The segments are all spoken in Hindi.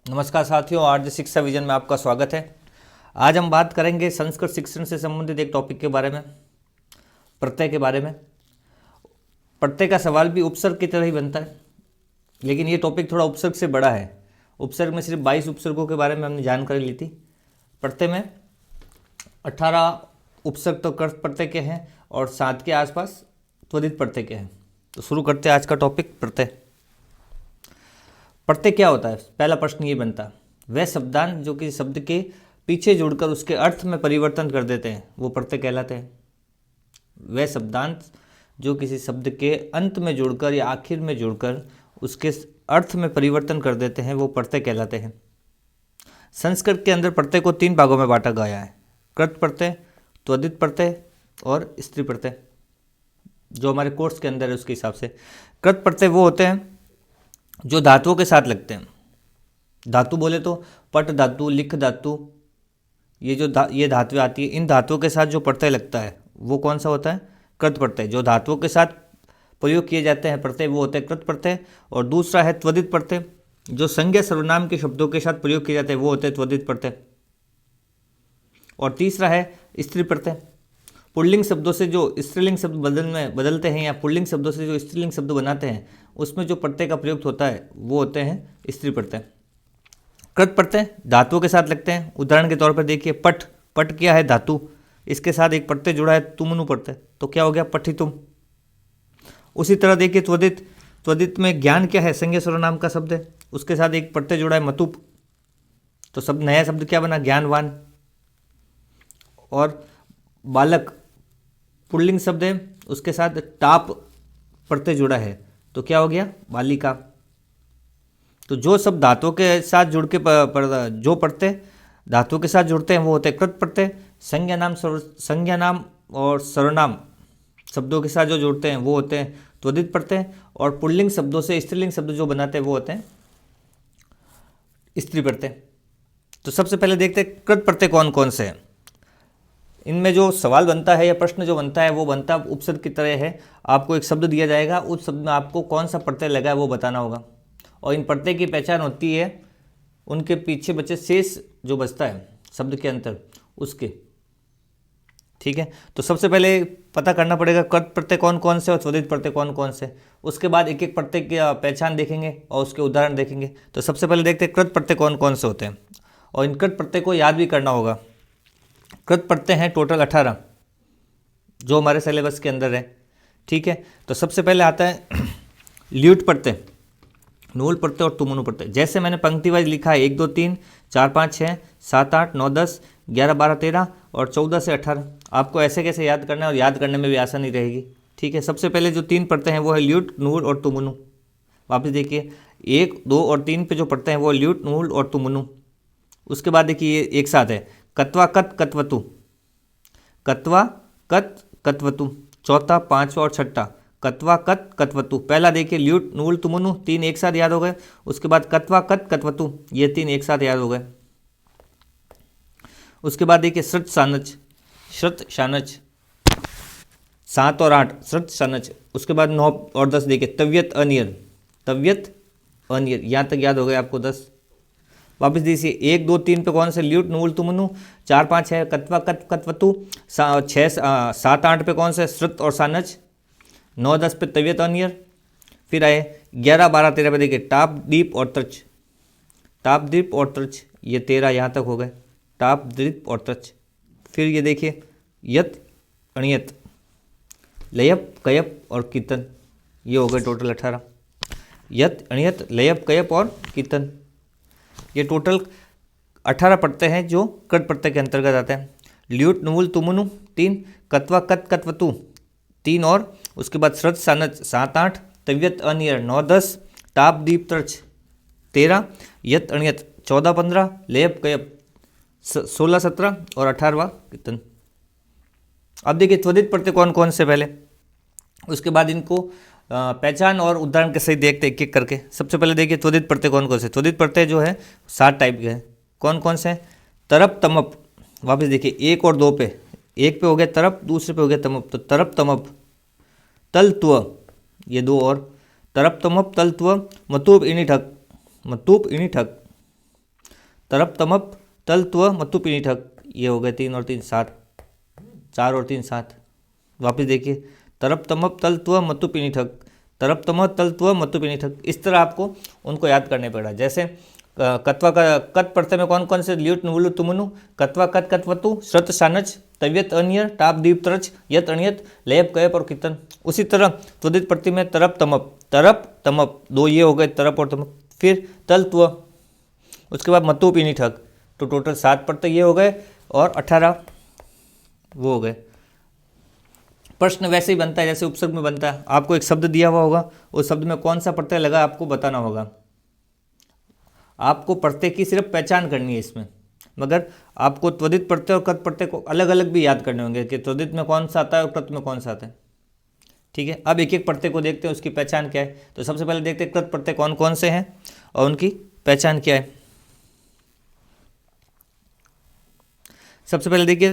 नमस्कार साथियों, आर्य शिक्षा विजन में आपका स्वागत है। आज हम बात करेंगे संस्कृत शिक्षण से संबंधित एक टॉपिक के बारे में, प्रत्यय के बारे में। प्रत्यय का सवाल भी उपसर्ग की तरह ही बनता है, लेकिन ये टॉपिक थोड़ा उपसर्ग से बड़ा है। उपसर्ग में सिर्फ 22 उपसर्गों के बारे में हमने जानकारी ली थी। प्रत्यय में 18 उपसर्ग तो कर्त प्रत्यय के हैं और 7 के आसपास त्वरित प्रत्यय के हैं। तो शुरू करते हैं आज का टॉपिक, प्रत्यय। प्रत्यय क्या होता है? पहला प्रश्न ये बनता है, वह शब्दांश जो कि शब्द के पीछे जुड़कर उसके अर्थ में परिवर्तन कर देते हैं वो प्रत्यय कहलाते हैं। वह शब्दांश जो किसी शब्द के अंत में जुड़कर या आखिर में जुड़कर उसके अर्थ में परिवर्तन कर देते हैं वो प्रत्यय कहलाते हैं। संस्कृत के अंदर प्रत्यय को 3 भागों में बांटा गया है, कृत प्रत्यय, त्वरित प्रत्यय और स्त्री प्रत्यय। जो हमारे कोर्स के अंदर है उसके हिसाब से कृत प्रत्यय वो होते हैं जो धातुओं के साथ लगते हैं। धातु बोले तो पट धातु, लिख धातु, ये धातुएं आती है। इन धातुओं के साथ जो प्रत्यय लगता है वो कौन सा होता है? कृत प्रत्यय। जो धातुओं के साथ प्रयोग किए जाते हैं प्रत्यय वो होते हैं कृत प्रत्यय। और दूसरा है त्वरित प्रत्यय, जो संज्ञा सर्वनाम के शब्दों के साथ प्रयोग किए जाते हैं वो होते हैं त्वरित प्रत्यय। और तीसरा है स्त्री प्रत्यय। पुल्लिंग शब्दों से जो स्त्रीलिंग शब्द बदलते हैं या पुल्लिंग शब्दों से जो स्त्रीलिंग शब्द बनाते हैं उसमें जो प्रत्यय का प्रयोग होता है वो होते हैं स्त्री प्रत्यय। कृत प्रत्यय धातुओं के साथ लगते हैं। उदाहरण के तौर पर देखिए, पट। पट क्या है? धातु। इसके साथ एक प्रत्यय जुड़ा है तुमनु प्रत्यय, तो क्या हो गया? पठितुम। उसी तरह देखिए त्वरित। त्वरित में ज्ञान क्या है? संज्ञा सर्वनाम का शब्द है, उसके साथ एक प्रत्यय जुड़ा है मतुप, तो शब्द नया शब्द क्या बना? ज्ञानवान। और बालक पुल्लिंग शब्द है, उसके साथ टाप प्रत्यय जुड़ा है, तो क्या हो गया? बालिका। तो जो सब धातुओं के साथ जुड़ के जो प्रत्यय धातुओं के साथ जुड़ते हैं वो होते हैं कृत प्रत्यय। संज्ञा नाम और सर्वनाम शब्दों के साथ जो जुड़ते हैं वो होते हैं त्वरित प्रत्यय। और पुल्लिंग शब्दों से स्त्रीलिंग शब्द जो बनाते हैं वो होते हैं स्त्री प्रत्यय। तो सबसे पहले देखते हैं कृत प्रत्यय कौन कौन से हैं। इनमें जो सवाल बनता है या प्रश्न जो बनता है वो बनता उपसर्ग की तरह है। आपको एक शब्द दिया जाएगा, उस शब्द में आपको कौन सा प्रत्यय लगा है वो बताना होगा। और इन प्रत्यय की पहचान होती है उनके पीछे बचे शेष जो बचता है शब्द के अंतर उसके। ठीक है, तो सबसे पहले पता करना पड़ेगा कृत प्रत्यय कौन कौन से और त्वरित प्रत्यय कौन कौन से। उसके बाद एक एक प्रत्यय की पहचान देखेंगे और उसके उदाहरण देखेंगे। तो सबसे पहले देखते हैं कृत प्रत्यय कौन कौन से होते हैं, और इन कृत प्रत्यय को याद भी करना होगा। कृत प्रत्यय हैं टोटल 18 जो हमारे सिलेबस के अंदर है। ठीक है, तो सबसे पहले आता है ल्यूट प्रत्यय, नूल प्रत्यय और तुमुनु प्रत्यय। जैसे मैंने पंक्ति वाइज लिखा है 1 2 3 4 5 6 7 8 9 10 11 12 13 और 14 से 18। आपको ऐसे कैसे याद करना है और याद करने में भी आसानी रहेगी। ठीक है, सबसे पहले जो 3 प्रत्यय हैं वो है ल्यूट, नूल और तुमुनु। वापस देखिए 1 2 और 3 पे जो प्रत्यय हैं वो ल्यूट, नूल और तुमुनु। उसके बाद देखिए ये एक साथ है कत्वा कत कत्वतु, कत्वा कत कत्वतु। चौथा, पांचवा और छठा कत्वा कत कत्वतु। पहला देखिए ल्यूट, नूल, तुमुनु, 3 एक साथ याद हो गए। उसके बाद कत्वा कत कत्वतु, ये 3 एक साथ याद हो गए। उसके बाद देखिए श्रुत शानच, श्रुत शानच 7 और 8 श्रुत शानच। उसके बाद 9 और 10 देखिए तव्यत अनियर, तव्यत अनियर। यहाँ तक याद हो गए आपको 10। वापस दीजिए 1 2 3 पे कौन से? ल्यूट, नूल, तुमुनु। 4 5 6 कत्वा कत कत्वतु। 6 7 8 पे कौन से? श्रुत और सानच। 9 10 पे तवियत अनियर। फिर आए 11 12 13 पे देखिए टाप, दीप और तृच, टाप, दीप और तृच, ये 13 यहाँ तक हो गए, टाप, दीप और तृच। फिर ये देखिए यत अणियत, लयप, कयप और कीर्तन, ये हो गए टोटल 18। यत अणियत, लयप, कयप और कीर्तन, ये टोटल 18 प्रत्यय हैं जो कृत प्रत्यय के अंतर्गत आते हैं। ल्यूट, नूल, तुमुनु 3, कत्वा कत कत्वतु 3 और उसके बाद श्रुत सानच 7 8, तव्यत अनियर 9 10, टाप, दीप, तर्च 13, यत अणियत 14 15, लेयप कयप 16 17 और 18वां कीर्तन। अब देखिए त्वरित प्रत्यय कौन कौन से पहले, उसके बाद इनको पहचान और उदाहरण के सही देखते एक एक करके। सबसे पहले देखिए त्वरित प्रत्यय कौन कौन से। त्वरित प्रत्यय जो है 7 टाइप के हैं। कौन कौन से? तरप, तमप। वापस देखिए 1 और 2 पे, 1 पे हो गया तरप, दूसरे पे हो गया तमप, तो तरप तमप। तल त्व, ये 2 और तरप तमप तल त्व। मतूप इणी ठक, मतूप इणी ठक, तरप तमप तल त्व मतु पिनी ठक, ये हो गए 3 और 3 7, 4 और 3 7। वापस देखिए, तरप तमप तल त्व मतु पिनी ठक, तरप तम तल त्व मतु पिनी ठक। इस तरह आपको उनको याद करने पड़ा। जैसे कत्वा का कत प्रत्यय में कौन कौन से ल्यूट नुवुलु तुमुनु, कत्वा कत कत्वतु श्रत शानच तव्यत अनियर टाप दीप तरच यत अणियत लयप कयप और कीर्तन। उसी तरह त्वदित प्रत्यय में तरप तमप 2 ये हो गए तरप और तमप। फिर तल त्व, उसके बाद मतु पिनी ठक, तो टोटल 7 प्रत्यय ये हो गए और 18 वो हो गए। प्रश्न वैसे ही बनता है जैसे उपसर्ग में बनता है। आपको एक शब्द दिया हुआ होगा, उस शब्द में कौन सा प्रत्यय लगा आपको बताना होगा। आपको प्रत्यय की सिर्फ पहचान करनी है इसमें, मगर आपको त्वदित प्रत्यय और कृत प्रत्यय को अलग अलग भी याद करने होंगे कि त्वदित में कौन सा आता है और कृत में कौन सा आता है। ठीक है, अब एक एक प्रत्यय को देखते हैं उसकी पहचान क्या है। तो सबसे पहले देखते हैं कृत प्रत्यय कौन कौन से हैं और उनकी पहचान क्या है। सबसे पहले देखिए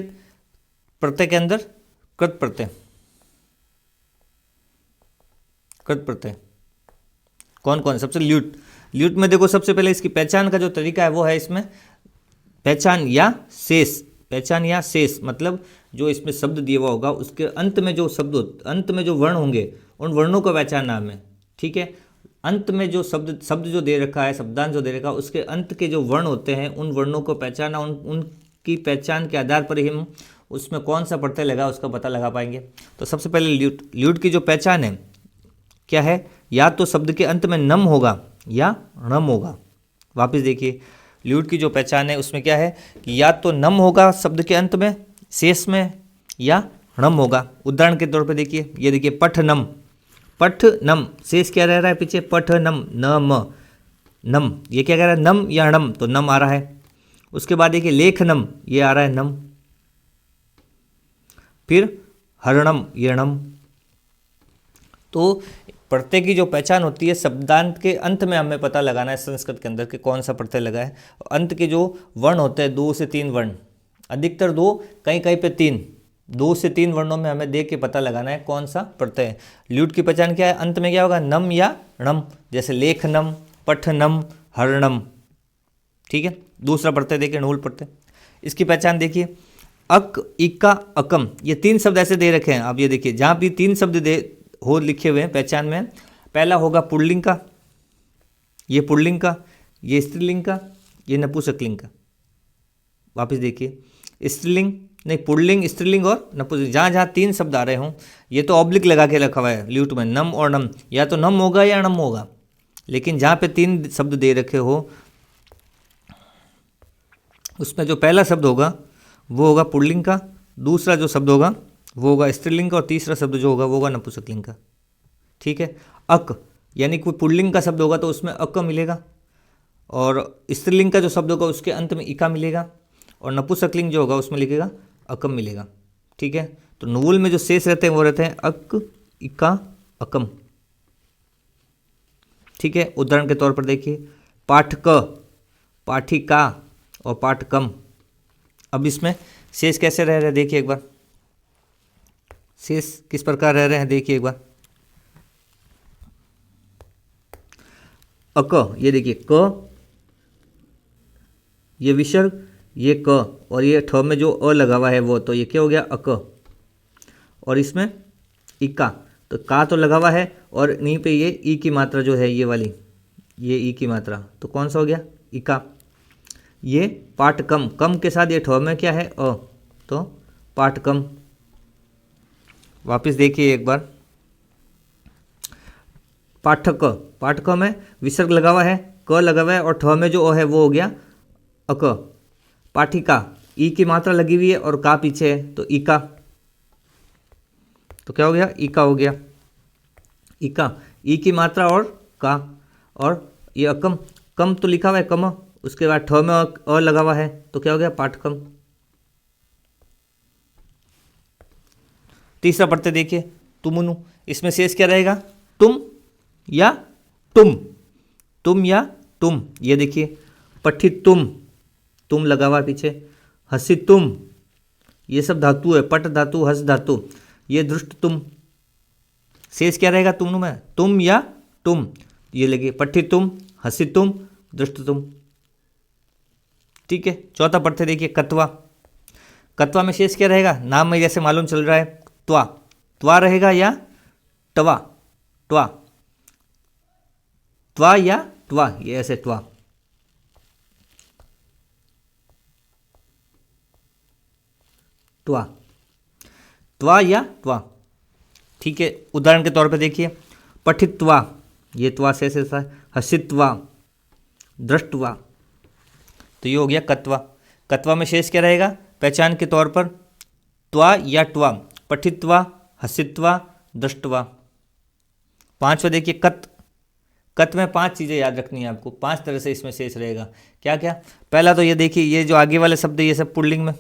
प्रत्यय के अंदर कृत प्रत्यय, कृत प्रत्यय कौन कौन। सबसे ल्यूट में देखो सबसे पहले इसकी पहचान का जो तरीका है वो है इसमें पहचान या शेष। पहचान या शेष मतलब जो इसमें शब्द दिया हुआ होगा उसके अंत में जो शब्द, अंत में जो वर्ण होंगे उन वर्णों का पहचान नाम है। ठीक है, अंत में जो शब्द जो दे रखा है, शब्दांश जो दे रखा है, उसके अंत के जो वर्ण होते हैं उन वर्णों को पहचाना, उनकी पहचान के आधार पर ही हम उसमें कौन सा प्रत्यय लगा उसका पता लगा पाएंगे। तो सबसे पहले ल्यूट की जो पहचान है क्या है, या तो शब्द के अंत में नम होगा या णम होगा। वापस देखिए, ल्यूट की जो पहचान है उसमें क्या है कि या तो नम होगा शब्द के अंत में शेष में या णम होगा। उदाहरण के तौर पे देखिए, ये देखिए पठ नम, पठ नम, शेष क्या रह रहा है पीछे, पठ नम, न म नम, ये क्या कह रहा है नम या णम, तो नम आ रहा है। उसके बाद देखिए लेख नम, ये आ रहा है नम। फिर हरणम, ये णम। तो प्रत्यय की जो पहचान होती है शब्दांत के अंत में हमें पता लगाना है संस्कृत के अंदर कि कौन सा प्रत्यय लगा है। अंत के जो वर्ण होते हैं 2 से 3 वर्ण, अधिकतर 2, कहीं कहीं पे 3, 2 से 3 वर्णों में हमें देख के पता लगाना है कौन सा प्रत्यय है। ल्यूट की पहचान क्या है, अंत में क्या होगा नम या णम, जैसे लेखनम, पठनम, हरणम। ठीक है, दूसरा प्रत्यय देखिए णुल प्रत्यय, इसकी पहचान देखिए अक, इका, अकम, ये 3 शब्द ऐसे दे रखे हैं। आप ये देखिए जहाँ भी 3 शब्द हो लिखे हुए हैं पहचान में, पहला होगा पुल्लिंग का, ये पुल्लिंग का, ये स्त्रीलिंग का, ये नपुंसकलिंग का। वापस देखिए स्त्रीलिंग नहीं, पुल्लिंग, स्त्रीलिंग और नपुंसक, जहाँ जहाँ 3 शब्द आ रहे हों, ये तो ऑब्लिक लगा के रखा हुआ है ल्यूट में, नम और नम, या तो नम होगा या णम होगा। लेकिन जहाँ पे 3 शब्द दे रखे हो उसमें जो पहला शब्द होगा वो होगा पुल्लिंग का, दूसरा जो शब्द होगा वो होगा स्त्रीलिंग का और तीसरा शब्द जो होगा वो होगा नपुंसकलिंग का। ठीक है, अक यानी कोई पुल्लिंग का शब्द होगा तो उसमें अक मिलेगा, और स्त्रीलिंग का जो शब्द होगा उसके अंत में इका मिलेगा, और नपुंसकलिंग जो होगा उसमें लिखेगा अकम मिलेगा। ठीक है, तो नुवुल में जो शेष रहते हैं वो रहते हैं अक, इका, अकम। ठीक है, उदाहरण के तौर पर देखिए पाठक, पाठिका और पाठकम। अब इसमें शेष कैसे रह रहे हैं देखिए एक बार, शेष किस प्रकार रह रहे हैं देखिए एक बार। अक, ये देखिए क, ये विसर्ग, ये क, और ये ठ में जो अ लगा हुआ है वो, तो ये क्या हो गया अक। और इसमें इका, तो का तो लगा हुआ है और यहीं पे ये ई की मात्रा जो है ये वाली, ये ई की मात्रा, तो कौन सा हो गया इका। ये पाठकम, कम के साथ ये ठ में क्या है अ, तो पाठकम। वापस देखिए एक बार, पाठक, पाठक में विसर्ग लगा हुआ है, क लगा हुआ है और ठ में जो अ है वो हो गया अक। पाठिका, ई की मात्रा लगी हुई है और का पीछे है तो इका, तो क्या हो गया इका हो गया। इका, ई की मात्रा और का, और ये अकम, कम तो लिखा हुआ है कम, उसके बाद ठ में अ लगा हुआ है तो क्या हो गया पाठकम। तीसरा प्रत्यय देखिए तुमुनु, इसमें शेष क्या रहेगा तुम या तुम, तुम या तुम। ये देखिए पठित तुम लगा हुआ पीछे, हसी तुम, ये सब धातु है, पट धातु, हस धातु, ये दृष्ट तुम। शेष क्या रहेगा तुम में, तुम या तुम, ये लगे पठित तुम, हसी तुम, दृष्ट तुम। ठीक है। चौथा पढ़ते देखिए कत्वा। कत्वा में शेष क्या रहेगा, नाम में जैसे मालूम चल रहा है त्वा, त्वा रहेगा या टवा, त्वा, त्वा या त्वा, ये ऐसे त्वा। त्वा, त्वा या त्वा, ठीक है। उदाहरण के तौर पे देखिए पठित्वा, ये त्वा से ऐसे था, हसित्वा, दृष्टवा, तो ये हो गया कत्वा। कत्वा में शेष क्या रहेगा, पहचान के तौर पर त्वा या ट्वा, पठित्वा, हसित्वा, दृष्टवा। पांचवा देखिए कत। कत में 5 चीज़ें याद रखनी है आपको, 5 तरह से इसमें शेष रहेगा। क्या क्या, पहला तो ये देखिए, ये जो आगे वाले शब्द ये सब पुल्लिंग में,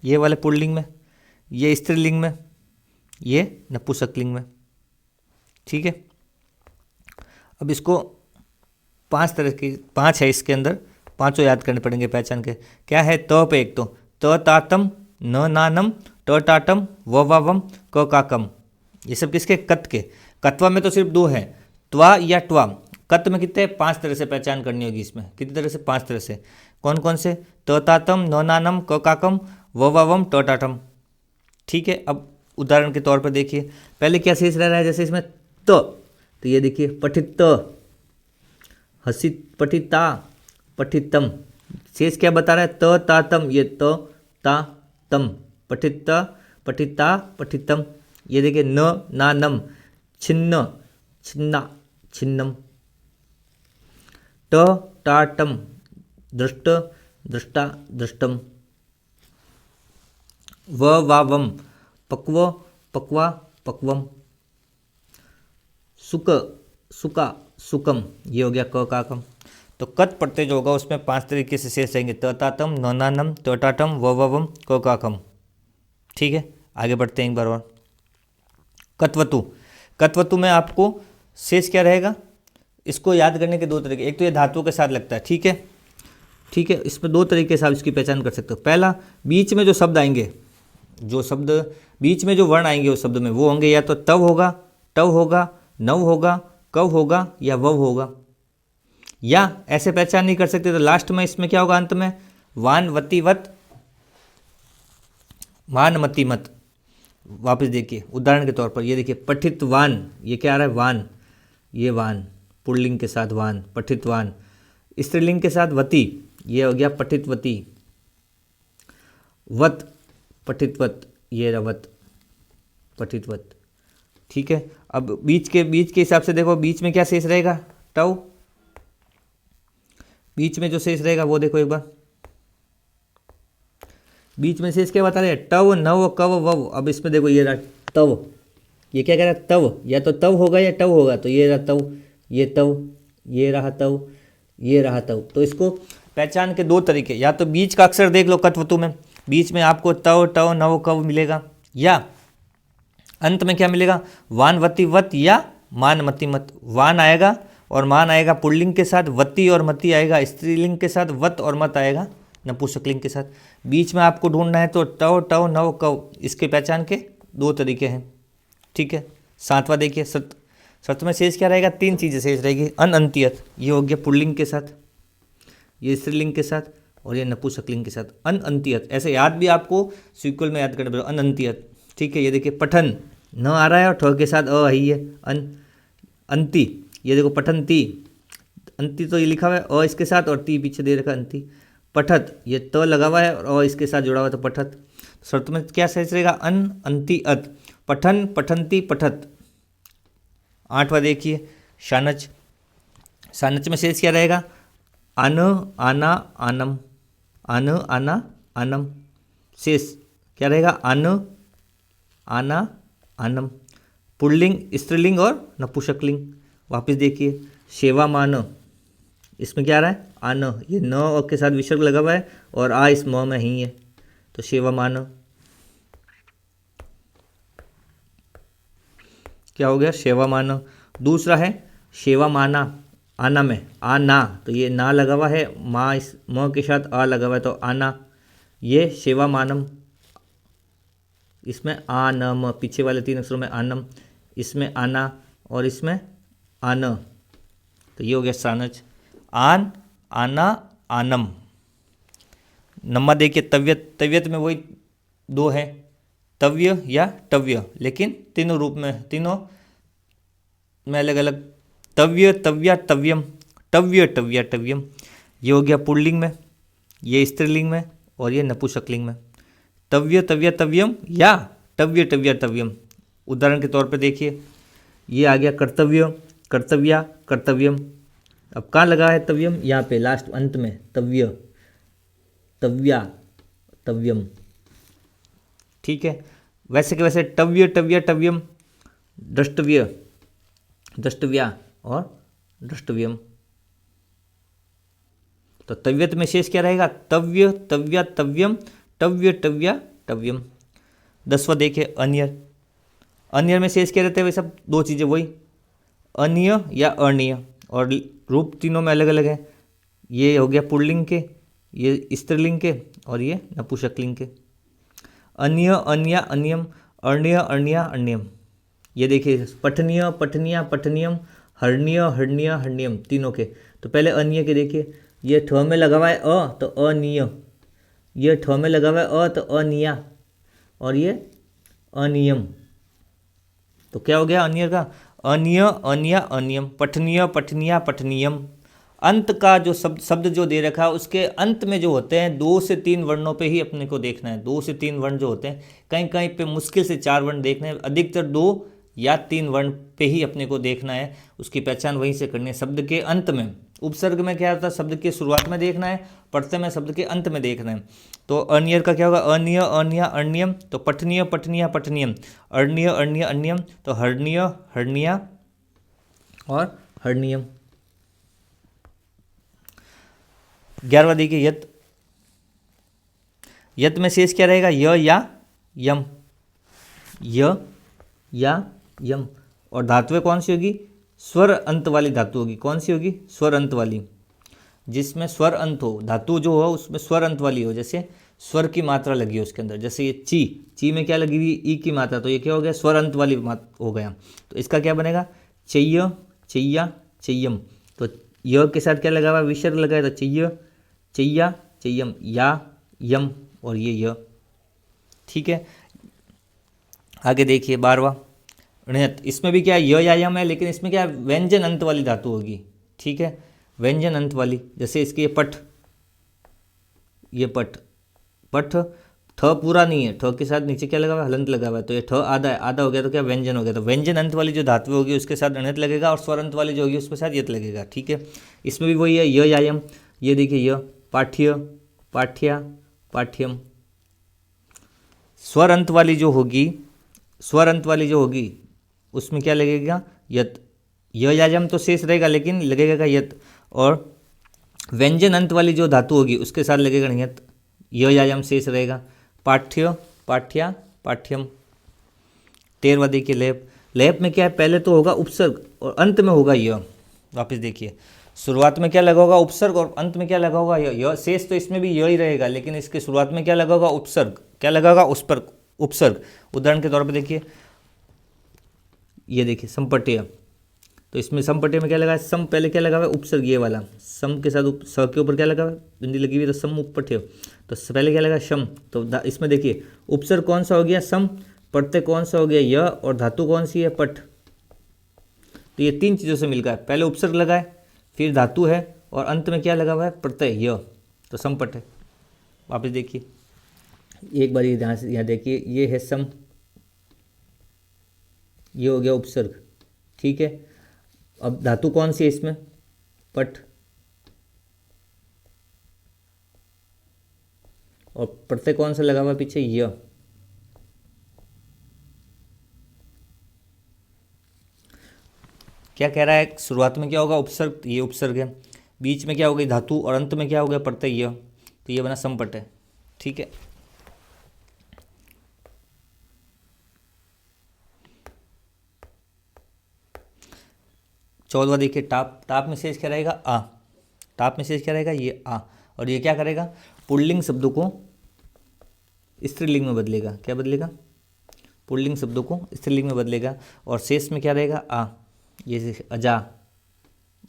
ये वाले पुल्लिंग में, ये स्त्रीलिंग में, ये नपुंसकलिंग में, ठीक है। अब इसको 5 तरह की, 5 है इसके अंदर, पांचों याद करने पड़ेंगे पहचान के। क्या है, त पे एक तो त तातम, न नानम, ट टाटम, व वावम, क काकम, ये सब किसके, कत के। कत्वा में तो सिर्फ 2 है, त्वा या ट्वा। कत में कितने, 5 तरह से पहचान करनी होगी इसमें। कितनी तरह से, 5 तरह से। कौन कौन से, त तातम, न नानम, क काकम, व वावम, ट टाटम, ठीक है। अब उदाहरण के तौर पर देखिए, पहले क्या शेष रह रहा है, जैसे इसमें तो ये देखिए पठित, हसित, पठिता, पठितम, शेष क्या बता रहा है, त तातम, ये तो ता तम, पठित, पठिता, पठितम, ये देखिए न नानम, छिन्न, छिन्ना, छिन्नम, ट टाटम, दृष्ट, दृष्टा, दृष्टम, व वावम, पक्व, पक्वा, पक्वम, सुक, सुका, सुकम, ये हो गया क काकम। तो कत पढ़ते जो होगा उसमें 5 तरीके से शेष रहेंगे, ततातम, ननानम, टटाटम, ववम, क काकम, ठीक है। आगे बढ़ते हैं एक बार और। कत्वतु। कत्वतु में आपको शेष क्या रहेगा, इसको याद करने के 2 तरीके। एक तो ये धातुओं के साथ लगता है, ठीक है, ठीक है। इसमें 2 तरीके से आप इसकी पहचान कर सकते हो। पहला, बीच में जो शब्द आएंगे, जो शब्द बीच में जो वर्ण आएंगे उस शब्द में, वो होंगे या तो तव होगा, टव होगा, नव होगा, कव होगा या वव होगा। या ऐसे पहचान नहीं कर सकते तो लास्ट में इसमें क्या होगा, अंत में वान वती वत, वान मती मत। वापस देखिए उदाहरण के तौर पर, ये देखिए पठित वान, ये क्या आ रहा है, वान, ये वान पुल्लिंग के साथ वान, पठित वान। स्त्रीलिंग के साथ वती, ये हो गया पठितवती। वत, पठितवत, ये रवत, पठितवत, ठीक है। अब बीच के हिसाब से देखो, बीच में क्या शेष रहेगा, टव। बीच में जो शेष रहेगा वो देखो एक बार, बीच में शेष क्या बता रहे हैं, टव, नव, कव, वव। अब इसमें देखो ये रहा तव, ये क्या कह रहा है, तव, या तो तव होगा या टव होगा, तो ये रहा तव, ये तव, ये रहा तव, ये रहा तव। तो इसको पहचान के 2 तरीके, या तो बीच का अक्षर देख लो कत्वतु में, बीच में आपको तव, टव, नव, कव मिलेगा, या अंत में क्या मिलेगा, वान वती वत या मान मती मत। वान आएगा और मान आएगा पुल्लिंग के साथ, वती और मती आएगा स्त्रीलिंग के साथ, वत और मत आएगा नपुंसकलिंग के साथ। बीच में आपको ढूंढना है तो टव, टव, नव, कव, इसके पहचान के 2 तरीके हैं, ठीक है। 7वां देखिए सत। सत में शेष क्या रहेगा, 3 चीज़ें शेष रहेगी। अनअंत्यत, ये हो गया पुल्लिंग के साथ, ये स्त्रीलिंग के साथ, और ये नपुंसकलिंग के साथ। अनअंत्यत, ऐसे याद भी आपको सीक्वल में याद करना पड़ेगा, अनअंत्यत, ठीक है। ये देखिए पठन, न आ रहा है और ठ के साथ अ ही है, अंति, ये देखो पठंती, अंति तो ये लिखा हुआ है अ इसके साथ और ती पीछे दे रखा है, अंति। पठत, ये त लगा हुआ है और अ इसके साथ जुड़ा हुआ है तो पठत। शर्त में क्या शेष रहेगा, अन, अंति, अत, पठन, पठंती, पठत। 8वां देखिए शानच। शानच में शेष क्या रहेगा, अन, आना, आनम, अन, आना, आनम। शेष क्या रहेगा, अन, आना, आनम। पुल्लिंग, स्त्रीलिंग और नपुंसकलिंग। वापस देखिए सेवा मान, इसमें क्या आ रहा है, आन, ये न और के साथ विसर्ग लगा हुआ है और आ इस म में ही है, तो सेवा मान क्या हो गया, सेवा मान। दूसरा है सेवा माना, आना में आना, तो ये ना लगा हुआ है, माँ इस म के साथ आ लगा हुआ है तो आना, ये सेवा मानम। इसमें आनम, पीछे वाले 3 अक्षरों में आनम, इसमें आना और इसमें आन, तो ये हो गया सानच। आन, आना, आनम। नम्मा देखिए तव्यत, तव्यत में वही दो है, तव्य या टव्य, लेकिन तीनों रूप में, तीनों में अलग अलग, तव्य तव्या तव्यम, टव्य टव्या टव्यम। ये हो गया पुल्लिंग में, ये स्त्रीलिंग में, और ये नपुंसकलिंग में। तव्य तव्या तव्यम या टव्य टव्या तव्यम। उदाहरण के तौर पे देखिए, ये आ गया कर्तव्य, कर्तव्या, कर्तव्यम। अब कहाँ लगा है तव्यम? यहाँ पे लास्ट अंत में, तव्य तव्या तव्यम। ठीक है, वैसे के वैसे टव्य टव्या टव्यम, द्रष्टव्य द्रष्टव्या और द्रष्टव्यम। तो तव्यत में शेष क्या रहेगा? तव्य तव्या तव्यम, टव्य टव्या टव्यम। 10वां देखिए अन्य, अन्य में शेष क्या रहते हैं? वे सब दो चीज़ें वही, अन्य या अण्य, और रूप तीनों में अलग अलग है। ये हो गया पुल्लिंग के, ये स्त्रीलिंग के, और ये नपुंसकलिंग के। अन्य अन्या अन्यम, अण्य अण्या अन्यम। ये देखिए पठनीय पठनिया पठनियम, हर्ण्य हर्ण्य हर्ण्यम, तीनों के। तो पहले अन्य के देखिए, ये ठ में लगा हुआ है अ तो अनिय, ये ठ में लगा हुआ है अ तो अनिया, और ये अनियम। तो क्या हो गया अन्य का? अन्य अन्या अन्यम, पठनीय पठनिया पठनियम। अंत का जो शब्द जो दे रखा है, उसके अंत में जो होते हैं 2 से 3 वर्णों पे ही अपने को देखना है। 2 से 3 वर्ण जो होते हैं, कहीं कहीं पे मुश्किल से 4 वर्ण देखने हैं, अधिकतर 2 या 3 वर्ण पे ही अपने को देखना है। उसकी पहचान वहीं से करनी है। शब्द के अंत में, उपसर्ग में क्या होता है? शब्द के शुरुआत में देखना है, प्रत्यय में शब्द के अंत में देखना है। तो अन्य का क्या होगा? अन्य अन्या अन्यम, तो पठनीय पठनिया पठनियम, अर्ण्य अर्ण्य अन्यम, तो हर्ण्य हर्ण्या और हर्ण्यम। 11वां देखिए यत, यत में शेष क्या रहेगा? य या यम, य या यम। और धातुएं कौन सी होगी? स्वर अंत वाली धातु होगी। कौन सी होगी? स्वर अंत वाली, जिसमें स्वर अंत हो, धातु जो हो उसमें स्वर अंत वाली हो। जैसे स्वर की मात्रा लगी है उसके अंदर, जैसे ये ची, ची में क्या लगी हुई? ई की मात्रा, तो ये क्या हो गया? स्वर अंत वाली हो गया। तो इसका क्या बनेगा? चय्य चय्या चय्यम। तो य के साथ क्या लगा हुआ? विसर्ग लगा है, तो चय्य चय्या चय्यम, या यम, और ये य। ठीक है, आगे देखिए 12वां णयत। इसमें भी क्या है? य या यम है, लेकिन इसमें क्या है? व्यंजन अंत वाली धातु होगी। ठीक है, व्यंजन अंत वाली। जैसे इसके ये पठ, ये पठ, पठ, ठ पूरा नहीं है, ठ के साथ नीचे क्या लगा हुआ है? हलंत लगा हुआ है, तो ये ठ आधा है, आधा हो गया तो क्या? व्यंजन हो गया। तो व्यंजन अंत वाली जो धातु होगी उसके साथ णयत लगेगा, और स्वर अंत वाली जो होगी उसके साथ यत लगेगा। ठीक है, इसमें भी वही है, य या यम। ये देखिए य, पाठ्य पाठ्या पाठ्यम। स्वर अंत वाली जो होगी, स्वर अंत वाली जो होगी उसमें क्या लगेगा? यत। य या यम तो शेष रहेगा, लेकिन लगेगा यत। और व्यंजन अंत वाली जो धातु होगी उसके साथ लगेगा णयत, य या यम शेष रहेगा। पाठ्य पाठ्या पाठ्यम। 13वां देखिए लेप, लेप में क्या है? पहले तो होगा उपसर्ग और अंत में होगा य। वापस देखिए, शुरुआत में क्या लगा होगा? उपसर्ग, और अंत में क्या लगा होगा? य। शेष तो इसमें भी य ही रहेगा, लेकिन इसके शुरुआत में क्या लगा होगा? उपसर्ग। क्या लगा होगा? उस पर उपसर्ग। उदाहरण के तौर पर देखिए, ये देखिए संपट्य, तो इसमें संपट्य में क्या लगा है? सम पहले क्या लगा हुआ है? उपसर्ग, ये वाला सम के साथ स के ऊपर क्या लगा हुआ है? बिंदी लगी हुई है, तो सम उपपठ्य। तो पहले क्या लगा? शम। तो इसमें देखिए उपसर्ग कौन सा हो गया? सम, प्रत्यय कौन सा हो गया? य, और धातु कौन सी है? पठ। तो ये 3 चीज़ों से मिलकर है, पहले उपसर्ग लगा है, फिर धातु है, और अंत में क्या लगा हुआ है? प्रत्यय य, तो समपट है। वापस देखिए एक बार, ये ध्यान से यहाँ देखिए, ये है सम, ये हो गया उपसर्ग। ठीक है, अब धातु कौन सी है इसमें? पठ, और प्रत्यय कौन सा लगा हुआ है पीछे? य। क्या कह रहा है? शुरुआत में क्या होगा? उपसर्ग, ये उपसर्ग है, बीच में क्या हो गई? धातु, और अंत में क्या हो गया? प्रत्यय य। तो ये बना समपट है। ठीक है, चौदवा देखिए टाप, टाप में शेष क्या रहेगा? आ। टाप में शेष क्या रहेगा? ये आ। और ये क्या करेगा? पुल्लिंग शब्दों को स्त्रीलिंग में बदलेगा। क्या बदलेगा? पुल्लिंग शब्दों को स्त्रीलिंग में बदलेगा, और शेष में क्या रहेगा? आ। ये अजा,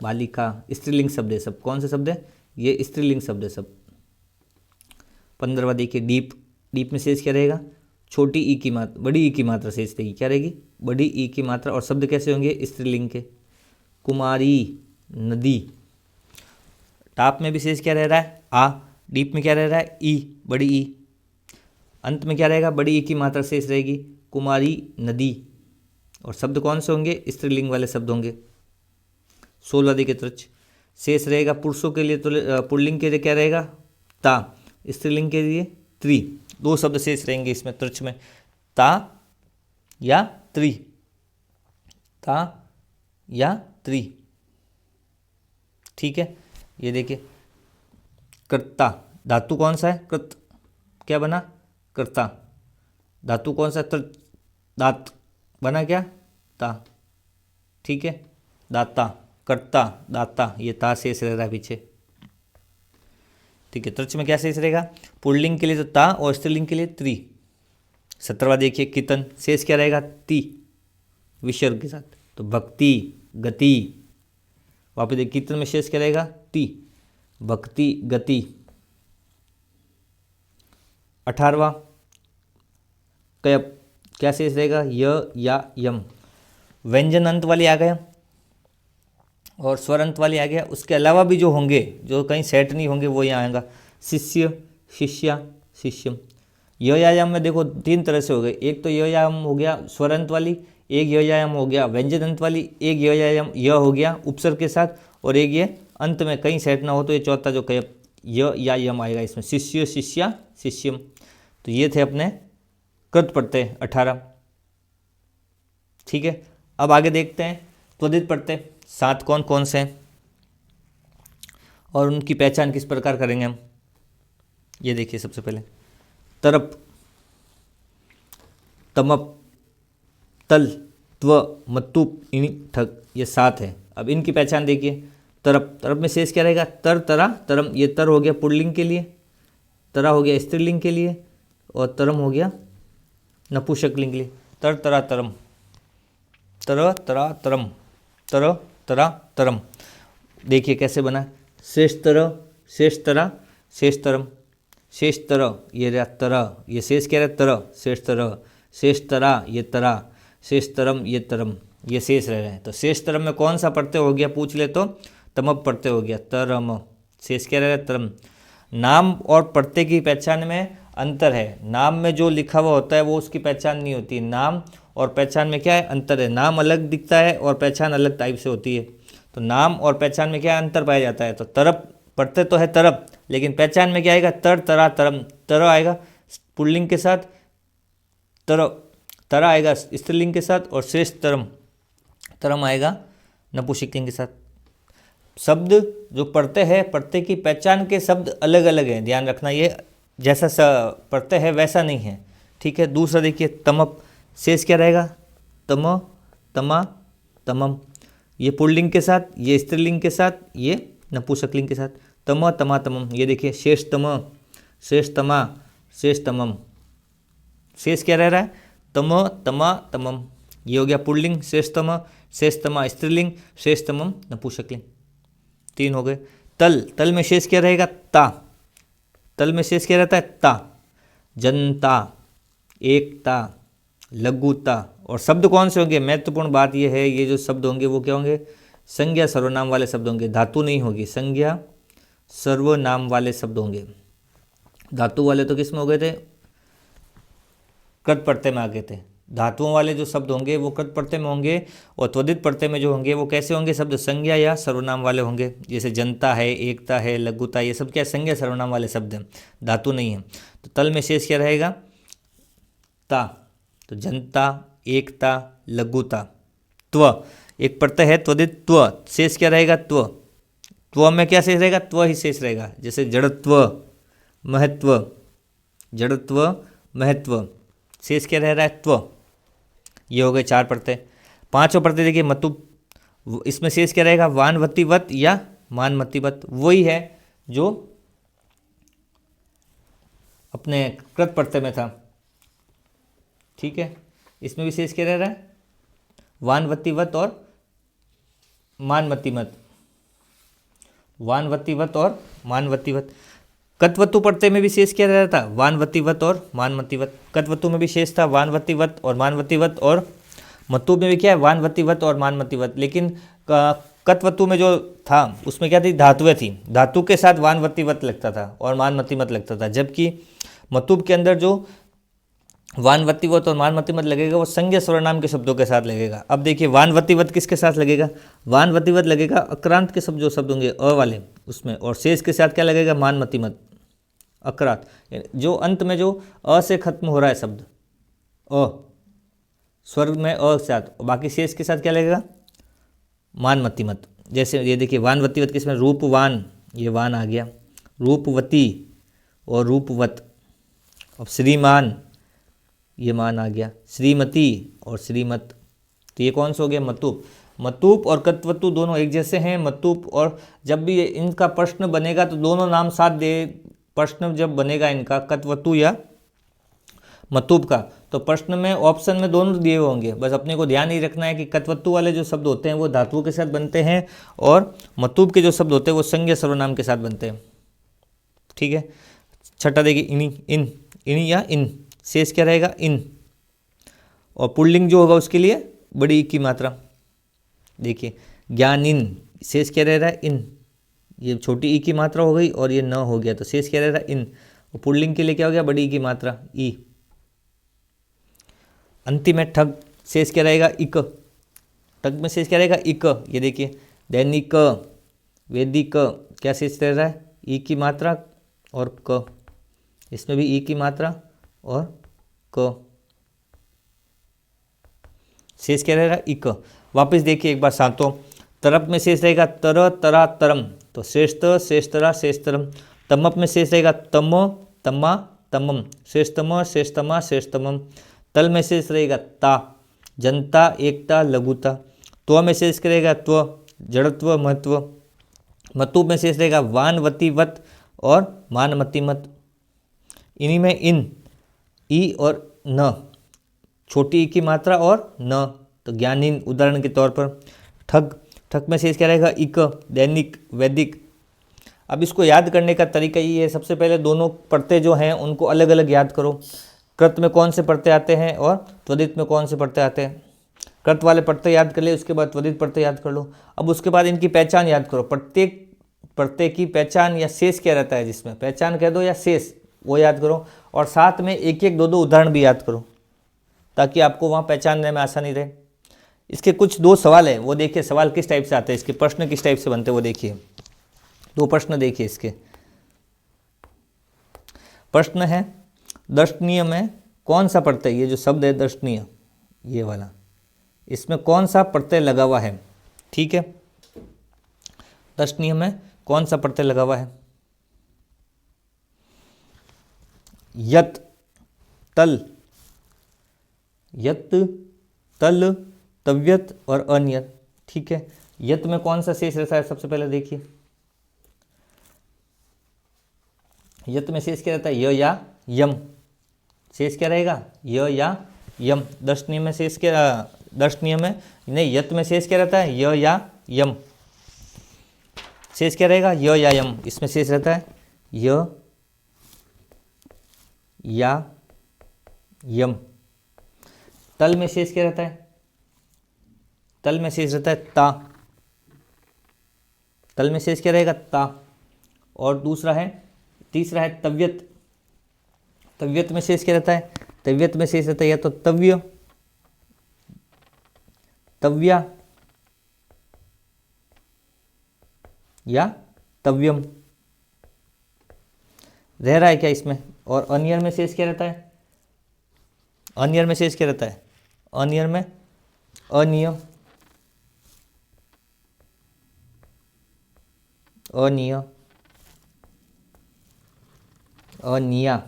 बालिका, स्त्रीलिंग शब्द है सब। कौन से शब्द है? ये स्त्रीलिंग शब्द है सब। 15वां देखिए डीप, डीप में शेष क्या रहेगा, छोटी ई की मात्रा, बड़ी ई की मात्रा शेष रहेगी, क्या रहेगी, बड़ी ई की मात्रा। और शब्द कैसे होंगे, स्त्रीलिंग के, कुमारी, नदी। टाप में भी शेष क्या रह रहा है, आ, डीप में क्या रह रहा है, ई, बड़ी ई। अंत में क्या रहेगा, बड़ी ई की मात्रा शेष रहेगी, कुमारी, नदी। और शब्द कौन से होंगे, स्त्रीलिंग वाले शब्द होंगे। 16वां देखिए तृच, शेष रहेगा पुरुषों के लिए, तो पुल्लिंग के लिए क्या रहेगा, ता, स्त्रीलिंग के लिए त्रि। दो शब्द शेष रहेंगे इसमें तृच में, ता या त्रि, ता या त्रि। ठीक है, ये देखिए कर्ता, धातु कौन सा है, कृत, क्या बना, कर्ता। धातु कौन सा, तृच, दात, बना क्या, ता। ठीक है, दाता, कर्ता, दाता, ये ता शेष रह रहा है पीछे। ठीक है, तृच में क्या शेष रहेगा, पुल्लिंग के लिए तो ता और स्त्रीलिंग के लिए त्रि। 17वां देखिए कितन, शेष क्या रहेगा, ती, विसर्ग के साथ, तो भक्ति, गति। वापस देखिए कीर्तन में शेष क्या रहेगा, ती, भक्ति, गति। 18वां कयप, क्या शेष रहेगा, य या यम। व्यंजन अंत वाली आ गया और स्वर अंत वाली आ गया। उसके अलावा भी जो होंगे, जो कहीं सेट नहीं होंगे, वो यहाँ आएगा, शिष्य, शिष्या, शिष्यम। य या यम में देखो तीन तरह से हो गए, एक तो य या यम हो गया स्वर अंत वाली, एक य या यम हो गया व्यंजन अंत वाली, एक य या यम य हो गया उपसर्ग के साथ, और एक ये अंत में कहीं सेट ना हो तो ये चौथा जो कयप य या यम आएगा इसमें, शिष्य, शिष्या, शिष्यम। तो ये थे अपने कृत प्रत्यय 18। ठीक है, अब आगे देखते हैं त्वरित प्रत्यय 7 कौन कौन से हैं और उनकी पहचान किस प्रकार करेंगे हम। ये देखिए सबसे पहले तरप, तमप, तल, त्व, मतुप, इणि, ठग, ये 7 है। अब इनकी पहचान देखिए। तरप, तरप में शेष क्या रहेगा, तर, तरा, तरम। ये तर हो गया पुल्लिंग के लिए, तरा हो गया स्त्रीलिंग के लिए, और तरम हो गया नपुंसकलिंग के लिए। तर, तरा, तरम, तर, तरा, तरम, तर, तरा, तरम। देखिए कैसे बना, शेष तर, शेष तरा, शेष तरम, शेष तर, ये रहा तर, ये शेष क्या रहा तर, शेष तर, शेष तरा, ये तरा, शेष तरम, ये तरम, ये शेष रह रहे हैं। तो शेष तरम में कौन सा प्रत्यय हो गया पूछ ले तो तमप प्रत्यय हो गया, तरम। शेष क्या रह रहा है, तरम। नाम और प्रत्यय की पहचान में अंतर है। नाम में जो लिखा हुआ होता है वो उसकी पहचान नहीं होती। नाम और पहचान में क्या है, अंतर है। नाम अलग दिखता है और पहचान अलग टाइप से होती है। तो नाम और पहचान में क्या अंतर पाया जाता है। तो तरप प्रत्यय तो है तरप, लेकिन पहचान में क्या आएगा, तर, तरा, तरम। तर आएगा पुल्लिंग के साथ, तर, तरा आएगा स्त्रीलिंग के साथ, और शेष तरम, तरम आएगा नपुंसकलिंग के साथ। शब्द जो प्रत्यय है, प्रत्यय की पहचान के शब्द अलग अलग हैं, ध्यान रखना। ये जैसा प्रत्यय है वैसा नहीं है। ठीक है, दूसरा देखिए तमप, शेष क्या रहेगा, तम, तमा, तमम। ये पुल्लिंग के साथ, ये स्त्रीलिंग के साथ, ये नपुंसकलिंग के साथ, तम, तमा, तमम। ये देखिए शेष तम, शेष तमा, शेष तमम। शेष क्या रह रहा है, तम, तमा, तमम। ये हो गया पुल्लिंग, शेष तम, शेष तमा स्त्रीलिंग, शेष तमम नपुंसकलिंग। 3 हो गए। तल, तल में शेष क्या रहेगा, ता। तल में शेष क्या रहता है, ता। जनता, एकता, लघुता। और शब्द कौन से होंगे, महत्वपूर्ण बात यह है, ये जो शब्द होंगे वो क्या होंगे, संज्ञा सर्वनाम वाले शब्द होंगे। धातु नहीं होगी, संज्ञा सर्वनाम वाले शब्द होंगे। धातु वाले तो किस में हो गए थे, कृत प्रत्यय में आ गए थे। धातुओं वाले जो शब्द होंगे वो कृत प्रत्यय में होंगे, और त्वरित प्रत्यय में जो होंगे वो कैसे होंगे, शब्द संज्ञा या सर्वनाम वाले होंगे। जैसे जनता है, एकता है, लघुता, ये सब क्या संज्ञा सर्वनाम वाले शब्द हैं, धातु नहीं है। तो तल में शेष क्या रहेगा, ता। तो जनता, एकता, लघुता। त्व, एक प्रत्यय है त्वरित, त्व, शेष क्या रहेगा, त्व। त्व में क्या शेष रहेगा, त्व ही शेष रहेगा। जैसे जड़त्व, महत्व, जड़त्व, महत्व, शेष क्या रह रहा है, त्व। ये हो गए 4 प्रत्यय। 5वां प्रत्यय देखिए मतुप, इसमें शेष क्या रहेगा, वानवतीवत या मानमतीवत। वही है जो अपने कृत प्रत्यय में था। ठीक है, इसमें भी शेष क्या रह रहा है, वानवतीवत और मानमतीवत, वानवतीवत और मानवतीवत। कत्वतु प्रत्यय में भी शेष क्या रह रहा था, वानवतीवत और मानमतीवत। कत्वतु में भी शेष था वानवतीवत और मानवतीवत, और मतु में भी क्या है, वानवतीवत और मानमतीवत। लेकिन कत्वतु में जो था उसमें क्या थी, धातुएं थी, धातु के साथ वानवतीवत लगता था और मानमतीवत लगता था। जबकि मतुब के अंदर जो वानवतीवत और मानमतीवत लगेगा वो संज्ञा सर्वनाम के शब्दों के साथ लगेगा। अब देखिए वानवतीवत किसके साथ लगेगा, वानवतीवत लगेगा अक्रांत के शब्द, जो शब्द होंगे अ वाले उसमें, और शेष के साथ क्या लगेगा, मानमतीमत अक्रांत, जो अंत में जो अ से खत्म हो रहा है शब्द, अ स्वर्ग में अ के साथ, और बाकी शेष के साथ क्या लगेगा, मानमतीमत। जैसे ये देखिए वानवतीवत किसमें, रूपवान, ये वान आ गया, रूपवती और रूपवत। अब श्रीमान, ये मान आ गया, श्रीमती और श्रीमत। तो ये कौन सा हो गया, मतूप। मतूप और कत्वतु दोनों एक जैसे हैं। मतूप, और जब भी इनका प्रश्न बनेगा तो दोनों नाम साथ दे, प्रश्न जब बनेगा इनका कत्वतु या मतूप का, तो प्रश्न में ऑप्शन में दोनों दिए हुए होंगे। बस अपने को ध्यान ही रखना है कि कत्वतु वाले जो शब्द होते हैं वो धातुओं के साथ बनते हैं, और मतूप के जो शब्द होते हैं वो संज्ञा सर्वनाम के साथ बनते हैं। ठीक है। छठा देखिए, इनी, इन, इनी या इन, शेष क्या रहेगा, इन, और पुल्लिंग जो होगा उसके लिए बड़ी ई की मात्रा। देखिए ज्ञानिन, शेष क्या रह रहा है, इन, ये छोटी ई की मात्रा हो गई और ये न हो गया, तो शेष क्या रह रहा है, इन, और पुल्लिंग के लिए क्या हो गया, बड़ी ई की मात्रा ई। अंतिम है ठग, शेष क्या रहेगा, इक, ठग में शेष क्या रहेगा, इक। ये देखिए दैनिक, वैदिक, क्या शेष रह रहा है, ई की मात्रा और क, इसमें भी ई की मात्रा और क, शेष क्या रहेगा, इक। वापस देखिए एक बार सातों, तरप में शेष रहेगा तर, तरा, तरम, तो श्रेष्ठ, श्रेष्ठरा, श्रेष्ठतरम। तमप में शेष रहेगा तम, तमा, तमम, श्रेष्ठतम, श्रेष्ठतमा, श्रेष्ठतमम। तल में शेष रहेगा ता, जनता, एकता, लघुता। त्व में शेष रहेगा त्व, जड़त्व, महत्व। मतु में शेष रहेगा वानवतीवत और मानमतीमत। इन्हीं में इन, ई और न, छोटी ई की मात्रा और न, तो ज्ञानीन उदाहरण के तौर पर। ठग, ठग में शेष क्या रहेगा, इक, दैनिक, वैदिक। अब इसको याद करने का तरीका ये है, सबसे पहले दोनों प्रत्यय जो हैं उनको अलग अलग याद करो। कृत में कौन से प्रत्यय आते हैं और त्वरित में कौन से प्रत्यय आते हैं। कृत वाले प्रत्यय याद कर ले, उसके बाद त्वरित प्रत्यय याद कर लो। अब उसके बाद इनकी पहचान याद करो, प्रत्येक प्रत्यय की पहचान या शेष क्या रहता है, जिसमें पहचान कह दो या शेष, वो याद करो। और साथ में एक एक दो दो उदाहरण भी याद करो, ताकि आपको वहाँ पहचानने में आसानी रहे। इसके कुछ दो सवाल है, वो देखिए सवाल किस टाइप से आते हैं, इसके प्रश्न किस टाइप से बनते हैं वो देखिए। दो प्रश्न देखिए इसके। प्रश्न है, दर्शनीय में कौन सा प्रत्यय, ये जो शब्द है दर्शनीय, ये वाला, इसमें कौन सा प्रत्यय लगा हुआ है। ठीक है, दर्शनीय में कौन सा प्रत्यय लगा हुआ है। यत, तल, यत, तल, तव्यत और अनियत। ठीक है, यत में कौन सा शेष रहता है, सबसे पहले देखिए यत में शेष क्या रहता है, य या यम। शेष क्या रहेगा, य या यम। दर्शनीय में शेष क्या, दर्शनीय में नहीं, यत में शेष क्या रहता है, य या यम। शेष क्या रहेगा, य या यम। इसमें शेष रहता है य या यम। तल में शेष क्या रहता है, तल में शेष रहता है ता। तल में शेष क्या रहेगा, ता। और दूसरा है, तीसरा है तव्यत। तव्यत में शेष क्या रहता है, तव्यत में शेष रहता है या तो तव्य, तव्या या तव्यम। रह रहा है क्या इसमें। और अनियर में शेष क्या रहता है, अनियर में शेष क्या रहता है, अनियर में अनिय, अनिय, अनिया।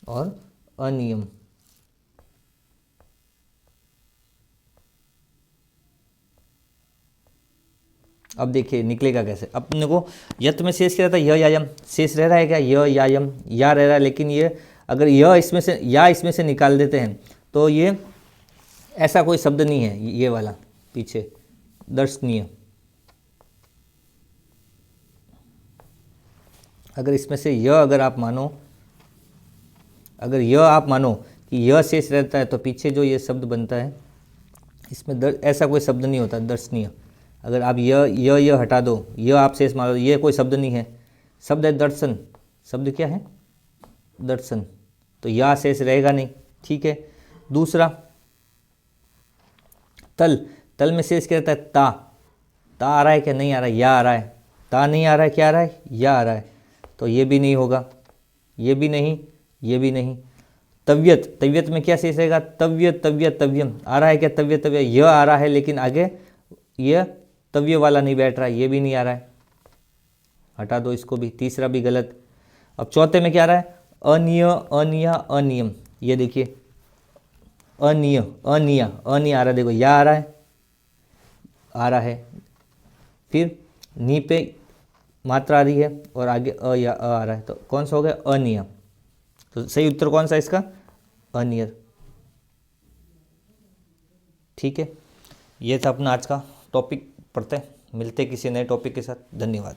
और अनियम। अब देखिए निकलेगा कैसे। अपने को यत में शेष क्या रहता है, य या यम। शेष रह रहा है क्या, य या यम, या रह रहा है, लेकिन ये अगर यह इसमें से या इसमें से निकाल देते हैं तो ये ऐसा कोई शब्द नहीं है, ये वाला पीछे दर्शनीय। अगर इसमें से यह अगर आप मानो, अगर यह आप मानो कि यह शेष रहता है तो पीछे जो ये शब्द बनता है इसमें ऐसा कोई शब्द नहीं होता दर्शनीय। अगर आप यह हटा दो, यह आप शेष मान लो, ये कोई शब्द नहीं है, शब्द है दर्शन। शब्द क्या है? दर्शन। तो यह शेष रहेगा नहीं, ठीक है। दूसरा तल, तल में शेष क्या रहता है? ता। ता आ रहा है क्या? नहीं आ रहा है, या आ रहा है। ता नहीं आ रहा है, क्या आ रहा है? या आ रहा है। तो ये भी नहीं होगा, ये भी नहीं, ये भी नहीं। तव्यत, तव्यत में क्या शेष रहेगा? तव्यत, तव्यत, तव्यम। आ रहा है क्या? तव्यत, तव्य। यह आ रहा है लेकिन आगे यह तव्य वाला नहीं बैठ रहा है, ये भी नहीं आ रहा है, हटा दो इसको भी। तीसरा भी गलत। अब चौथे में क्या आ रहा है? अनिय, अनिय, अनियम। ये देखिए अनिय, अनिय, अनिय आ रहा है, देखो या आ रहा है, आ रहा है। फिर नी पे मात्रा आ रही है और आगे अ या अ आ रहा है, तो कौन सा हो गया? अनिय। तो सही उत्तर कौन सा इसका? अनियर। ठीक है, ये था अपना आज का टॉपिक। पढ़ते हैं, मिलते हैं किसी नए टॉपिक के साथ। धन्यवाद।